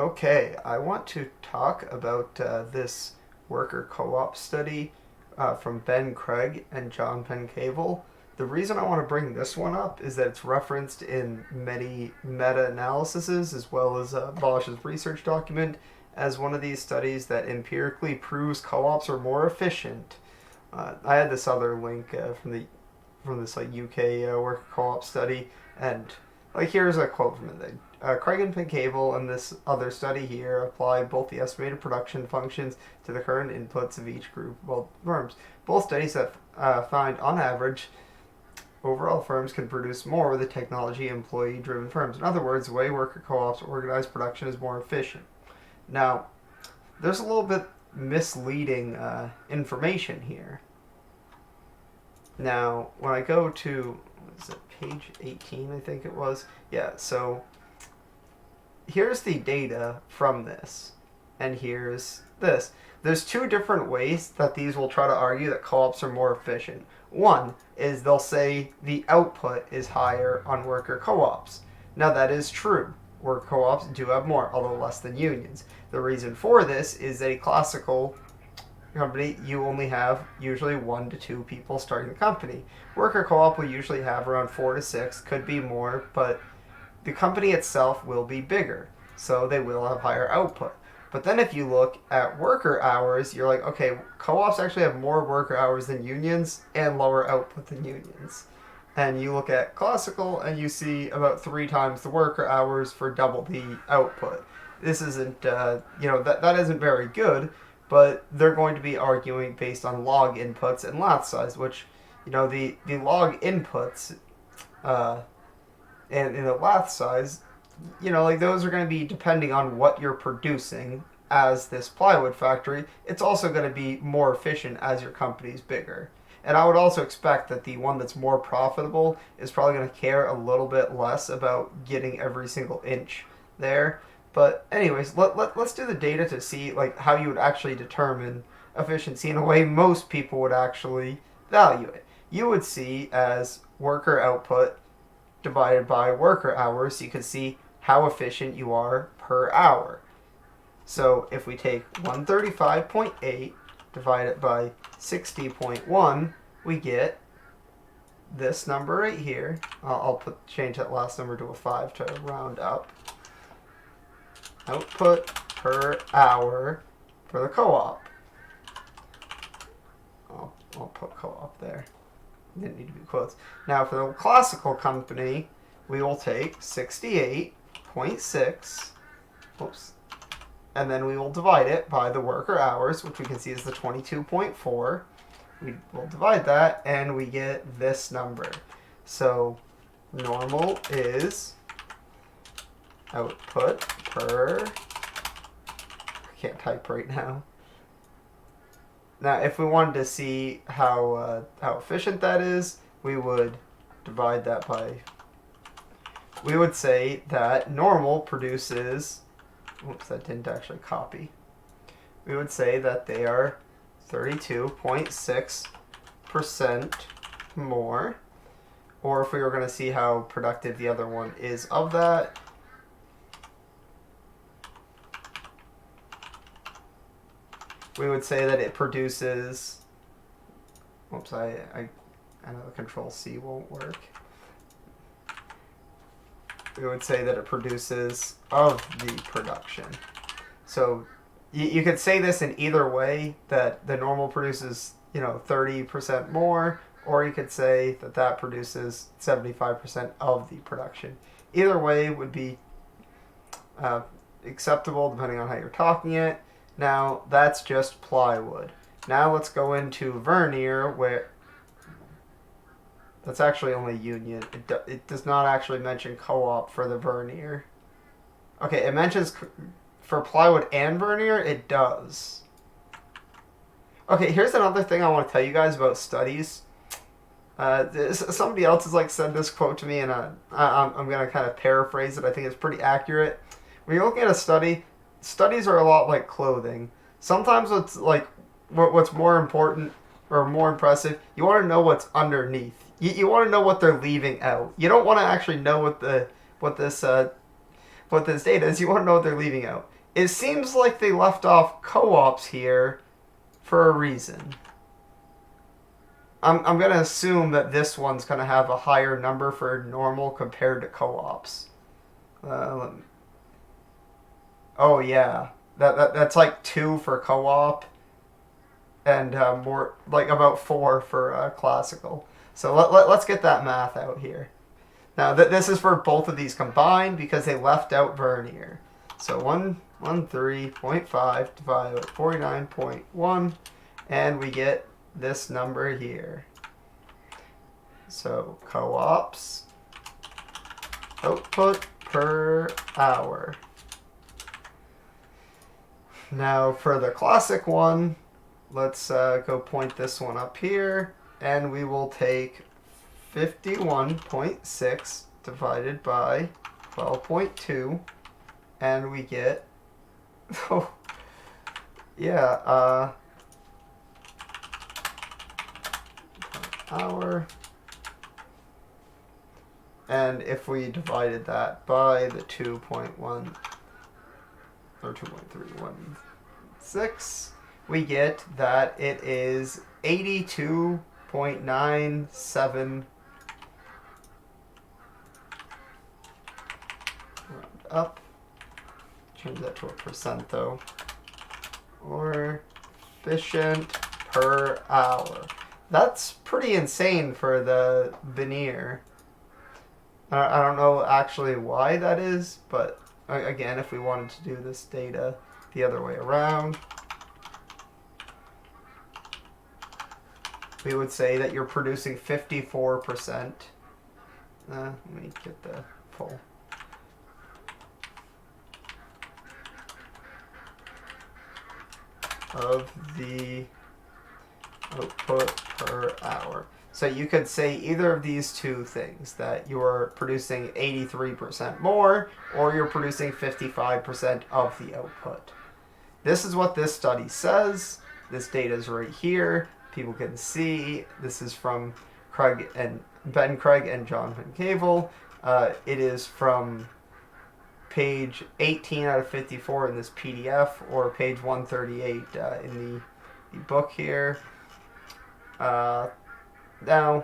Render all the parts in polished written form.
Okay, I want to talk about this worker co-op study from Ben Craig and John Pencavel. The reason I want to bring this one up is that it's referenced in many meta-analyses as well as Bosch's research document as one of these studies that empirically proves co-ops are more efficient. I had this other link from this like UK worker co-op study, and like here's a quote from it. Craig and Cable and this other study here apply both the estimated production functions to the current inputs of each group of both firms. Both studies that find, on average, overall firms can produce more with the technology employee-driven firms. In other words, the way worker co-ops organize production is more efficient. Now, there's a little bit misleading information here. Now, when I go to, what is it, page 18, I think it was? Yeah, so here's the data from this, and here's this. There's two different ways that these will try to argue that co-ops are more efficient. One is they'll say the output is higher on worker co-ops. Now that is true. Worker co-ops do have more, although less than unions. The reason for this is a classical company, you only have usually 1 to 2 people starting the company. Worker co-op will usually have around 4 to 6, could be more, but the company itself will be bigger, so they will have higher output. But then if you look at worker hours, you're like, okay, co-ops actually have more worker hours than unions and lower output than unions. And you look at classical and you see about 3 times the worker hours for double the output. This isn't, that isn't very good, but they're going to be arguing based on log inputs and lot size, which, the log inputs, and in the lot size, those are going to be depending on what you're producing as this plywood factory. It's also going to be more efficient as your company's bigger. And I would also expect that the one that's more profitable is probably going to care a little bit less about getting every single inch there. But anyways, let's do the data to see like how you would actually determine efficiency in a way most people would actually value it. You would see as worker output divided by worker hours, you can see how efficient you are per hour. So if we take 135.8, divide it by 60.1, we get this number right here. I'll change that last number to a 5 to round up. Output per hour for the co-op. I'll put co-op there. Didn't need to be quotes. Now for the classical company, we will take 68.6, and then we will divide it by the worker hours, which we can see is the 22.4. We will divide that, and we get this number. So normal is output per, I can't type right now. Now, if we wanted to see how efficient that is, we would divide that by, we would say that normal produces, oops, that didn't actually copy. We would say that they are 32.6% more. Or if we were going to see how productive the other one is of that, we would say that it produces, oops, I know the Control-C won't work. We would say that it produces of the production. So you could say this in either way, that the normal produces, 30% more, or you could say that that produces 75% of the production. Either way would be acceptable depending on how you're talking it. Now, that's just plywood. Now let's go into veneer, where that's actually only union. It does not actually mention co-op for the veneer. Okay, it mentions for plywood and veneer, it does. Okay, here's another thing I want to tell you guys about studies. Somebody else has said this quote to me, and I'm going to kind of paraphrase it. I think it's pretty accurate. When you're looking at a study, studies are a lot like clothing. Sometimes what's more important or more impressive, you want to know what's underneath. You want to know what they're leaving out. You don't want to actually know what this put this data is you want to know what they're leaving out. It seems like they left off co-ops here for a reason. I'm going to assume that this one's going to have a higher number for normal compared to co-ops. Oh yeah, that's like 2 for co-op, and more like about 4 for classical. So let's get that math out here. Now this is for both of these combined because they left out vernier. So 113.5 divided by 49.1, and we get this number here. So co-ops output per hour. Now for the classic one, let's go point this one up here, and we will take 51.6 divided by 12.2, and we get, oh, yeah, hour. And if we divided that by the 2.1 or 2.316, we get that it is 82.97 round up. Change that to a percent though. Or efficient per hour. That's pretty insane for the veneer. I don't know actually why that is, but again, if we wanted to do this data the other way around, we would say that you're producing 54%. Let me get the full. Of the output per hour. So you could say either of these two things, that you're producing 83% more or you're producing 55% of the output. This is what this study says. This data is right here. People can see. This is from Ben Craig and John Van Kavel. It is from page 18 out of 54 in this PDF, or page 138 in the book here. Now,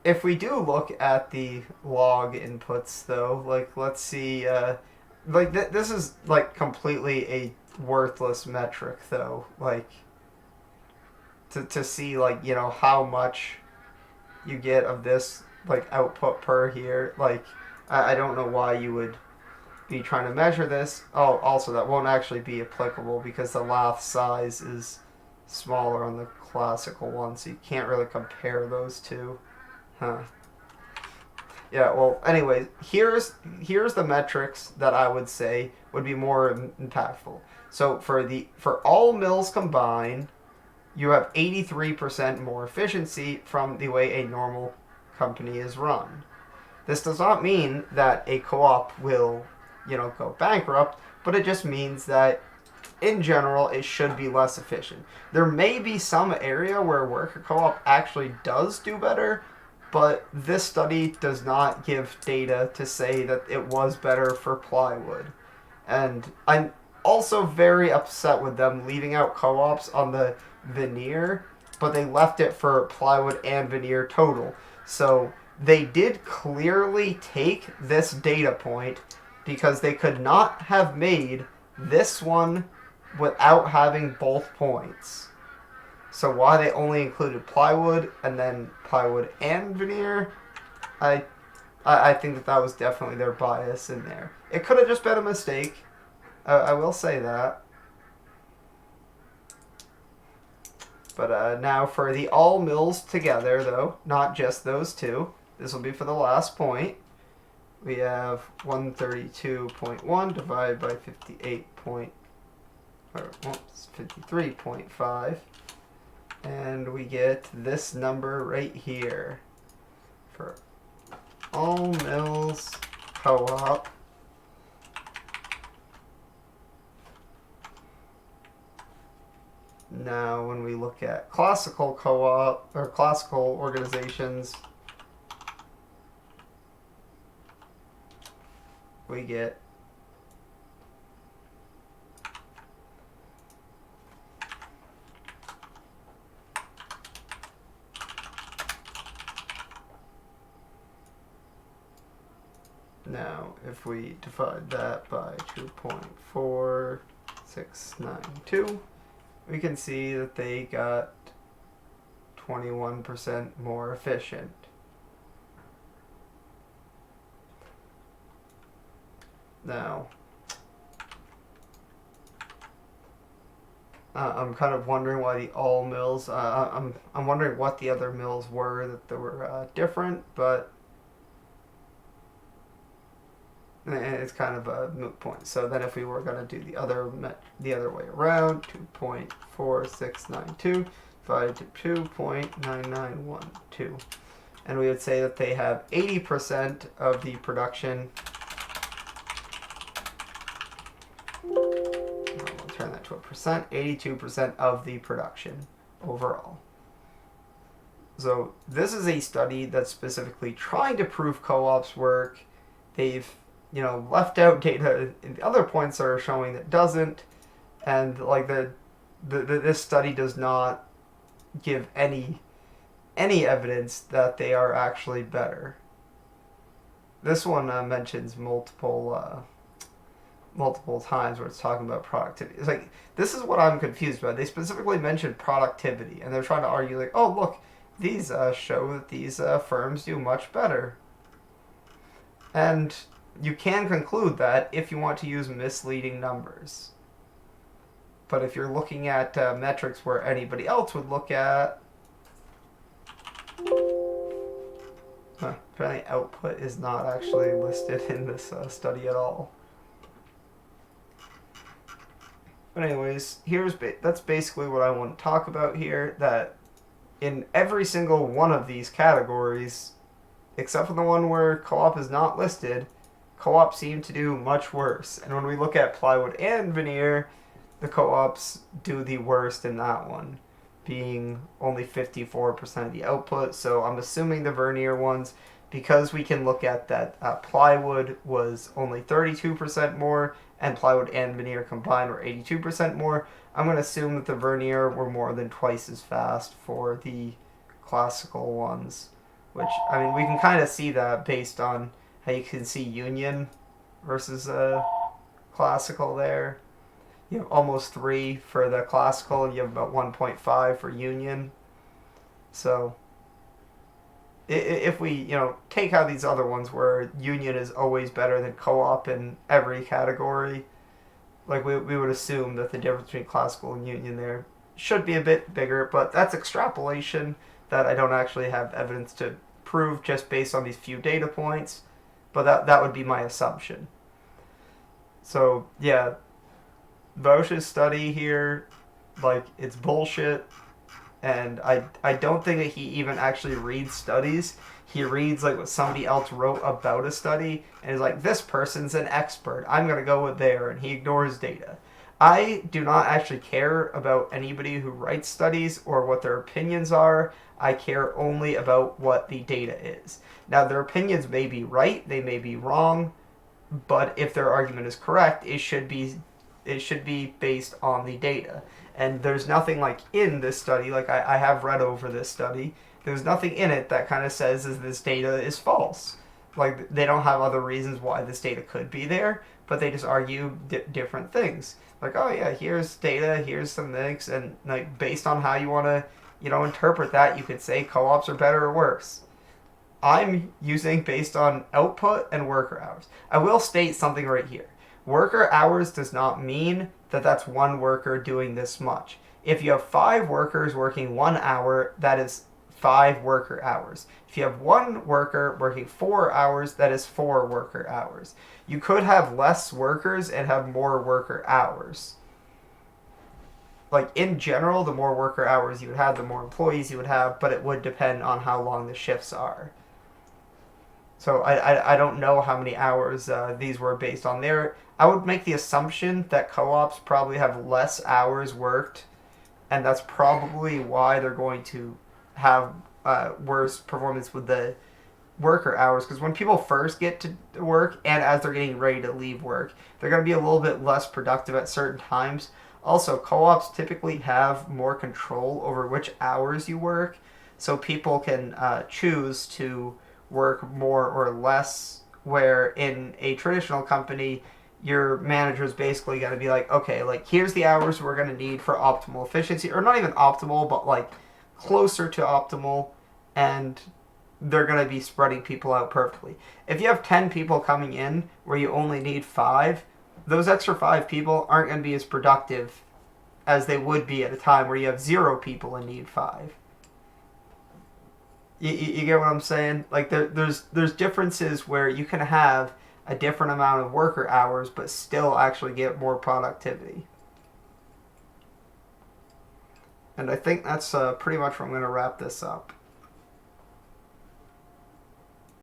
if we do look at the log inputs, though, like, let's see, this is, like, completely a worthless metric, though, like, to see, like, you know, how much you get of this, like, output per here, like, I don't know why you would be trying to measure this. Oh, also, that won't actually be applicable because the lath size is smaller on the classical one, so you can't really compare those two. Yeah, well, anyway, here's the metrics that I would say would be more impactful. So for all mills combined, you have 83% more efficiency from the way a normal company is run. This does not mean that a co-op will, you know, go bankrupt, but it just means that in general, it should be less efficient. There may be some area where worker co-op actually does do better, but this study does not give data to say that it was better for plywood. And I'm also very upset with them leaving out co-ops on the veneer, but they left it for plywood and veneer total. So they did clearly take this data point because they could not have made this one without having both points. So why they only included plywood and then plywood and veneer, I think that was definitely their bias in there. It could have just been a mistake. I will say that. But now for the all mills together, though, not just those two. This will be for the last point. We have 132.1 divided by 53.5, and we get this number right here for all mills co-op. Now, when we look at classical co-op or classical organizations, we get now, if we divide that by 2.4692, we can see that they got 21% more efficient. Now, I'm kind of wondering why the all mills. I'm wondering what the other mills were that were different, but it's kind of a moot point. So then, if we were going to do the other way around, 2.4692 divided to 2.9912, and we would say that they have 80% of the production. Turn that to a percent, 82% of the production overall. So this is a study that's specifically trying to prove co-ops work. They've, left out data in the other points that are showing that doesn't, and like this study does not give any evidence that they are actually better. This one mentions multiple times where it's talking about productivity. It's like, this is what I'm confused about. They specifically mentioned productivity, and they're trying to argue like, oh look, these show that these firms do much better. And you can conclude that if you want to use misleading numbers. But if you're looking at metrics where anybody else would look at, apparently output is not actually listed in this study at all. But anyways, that's basically what I want to talk about here, that in every single one of these categories, except for the one where co-op is not listed, co-ops seem to do much worse. And when we look at plywood and veneer, the co-ops do the worst in that one, being only 54% of the output. So I'm assuming the veneer ones, because we can look at that plywood was only 32% more, and plywood and veneer combined were 82% more, I'm going to assume that the veneer were more than twice as fast for the classical ones. Which, I mean, we can kind of see that based on how you can see union versus classical there. You have almost 3 for the classical, and you have about 1.5 for union. So if we, take how these other ones where union is always better than co-op in every category, like we would assume that the difference between classical and union there should be a bit bigger, but that's extrapolation that I don't actually have evidence to prove just based on these few data points, but that would be my assumption. So yeah, Bausch's study here, like, it's bullshit. And I don't think that he even actually reads studies. He reads like what somebody else wrote about a study and is like, this person's an expert, I'm going to go with there, and he ignores data. I do not actually care about anybody who writes studies or what their opinions are. I care only about what the data is. Now, their opinions may be right, they may be wrong, but if their argument is correct, it should be based on the data. And there's nothing like in this study, like I have read over this study, there's nothing in it that kind of says that this data is false. Like, they don't have other reasons why this data could be there, but they just argue different things. Like, oh yeah, here's data, here's some mix, and like based on how you want to, interpret that, you could say co-ops are better or worse. I'm using based on output and worker hours. I will state something right here. Worker hours does not mean that that's one worker doing this much. If you have 5 workers working 1 hour, that is 5 worker hours. If you have 1 worker working 4 hours, that is 4 worker hours. You could have less workers and have more worker hours. Like, in general, the more worker hours you would have, the more employees you would have, but it would depend on how long the shifts are. So I don't know how many hours these were based on there. I would make the assumption that co-ops probably have less hours worked, and that's probably why they're going to have worse performance with the worker hours, because when people first get to work and as they're getting ready to leave work, they're going to be a little bit less productive at certain times. Also, co-ops typically have more control over which hours you work, so people can choose to work more or less, where in a traditional company, your manager's basically going to be like, okay, like here's the hours we're going to need for optimal efficiency, or not even optimal, but like closer to optimal, and they're going to be spreading people out perfectly. If you have 10 people coming in where you only need 5, those extra 5 people aren't going to be as productive as they would be at a time where you have 0 people and need 5. You get what I'm saying? Like there's differences where you can have a different amount of worker hours but still actually get more productivity. And I think that's pretty much where I'm going to wrap this up.